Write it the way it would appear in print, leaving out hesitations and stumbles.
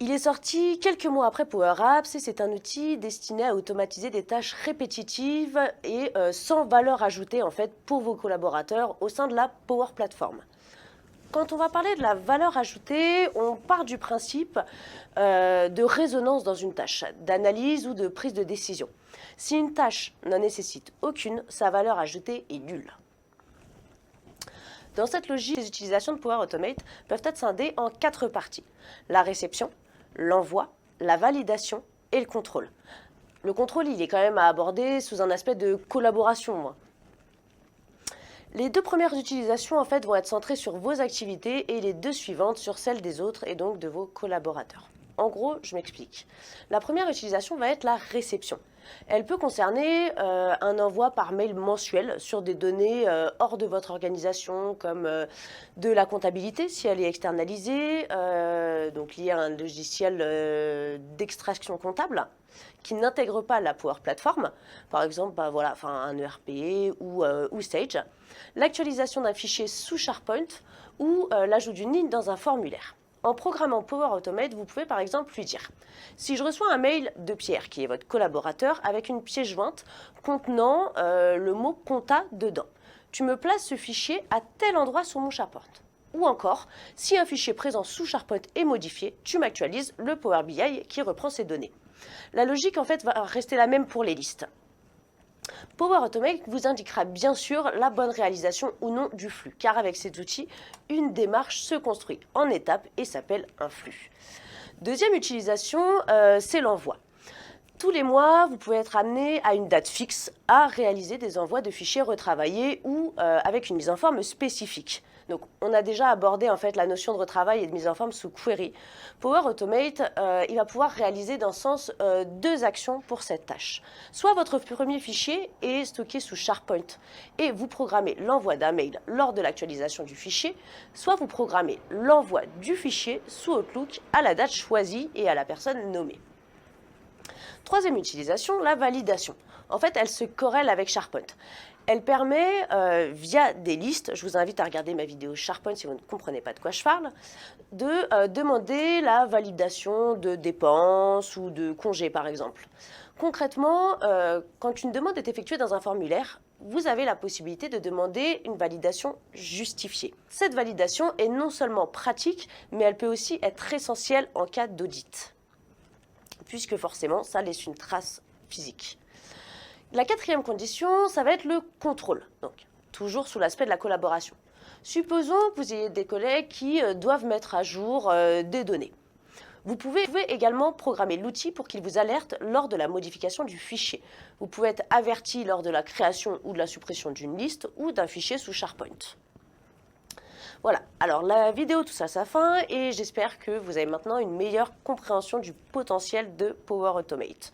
Il est sorti quelques mois après Power Apps et c'est un outil destiné à automatiser des tâches répétitives et sans valeur ajoutée en fait pour vos collaborateurs au sein de la Power Platform. Quand on va parler de la valeur ajoutée, on part du principe de résonance dans une tâche, d'analyse ou de prise de décision. Si une tâche n'en nécessite aucune, sa valeur ajoutée est nulle. Dans cette logique, les utilisations de Power Automate peuvent être scindées en 4 parties. La réception, l'envoi, la validation et le contrôle. Le contrôle, il est quand même à aborder sous un aspect de collaboration. Les 2 premières utilisations en fait vont être centrées sur vos activités et les 2 suivantes sur celles des autres et donc de vos collaborateurs. En gros, je m'explique. La première utilisation va être la réception. Elle peut concerner un envoi par mail mensuel sur des données hors de votre organisation, comme de la comptabilité si elle est externalisée, donc liée à un logiciel d'extraction comptable qui n'intègre pas la Power Platform, par exemple un ERP ou Sage, l'actualisation d'un fichier sous SharePoint ou l'ajout d'une ligne dans un formulaire. En programmant Power Automate, vous pouvez par exemple lui dire « Si je reçois un mail de Pierre, qui est votre collaborateur, avec une pièce jointe contenant le mot « compta » dedans, tu me places ce fichier à tel endroit sur mon SharePoint. » Ou encore, si un fichier présent sous SharePoint est modifié, tu m'actualises le Power BI qui reprend ces données. La logique en fait va rester la même pour les listes. Power Automate vous indiquera bien sûr la bonne réalisation ou non du flux, car avec ces outils, une démarche se construit en étapes et s'appelle un flux. Deuxième utilisation, c'est l'envoi. Tous les mois, vous pouvez être amené à une date fixe à réaliser des envois de fichiers retravaillés ou avec une mise en forme spécifique. Donc, on a déjà abordé en fait la notion de retravail et de mise en forme sous query. Power Automate, il va pouvoir réaliser dans ce sens 2 actions pour cette tâche. Soit votre premier fichier est stocké sous SharePoint et vous programmez l'envoi d'un mail lors de l'actualisation du fichier, soit vous programmez l'envoi du fichier sous Outlook à la date choisie et à la personne nommée. Troisième utilisation, la validation. En fait, elle se corrèle avec SharePoint. Elle permet, via des listes, je vous invite à regarder ma vidéo SharePoint si vous ne comprenez pas de quoi je parle, de demander la validation de dépenses ou de congés, par exemple. Concrètement, quand une demande est effectuée dans un formulaire, vous avez la possibilité de demander une validation justifiée. Cette validation est non seulement pratique, mais elle peut aussi être essentielle en cas d'audit, puisque forcément, ça laisse une trace physique. La 4e condition, ça va être le contrôle, donc toujours sous l'aspect de la collaboration. Supposons que vous ayez des collègues qui doivent mettre à jour des données. Vous pouvez également programmer l'outil pour qu'il vous alerte lors de la modification du fichier. Vous pouvez être averti lors de la création ou de la suppression d'une liste ou d'un fichier sous SharePoint. Voilà, alors la vidéo touche à sa fin et j'espère que vous avez maintenant une meilleure compréhension du potentiel de Power Automate.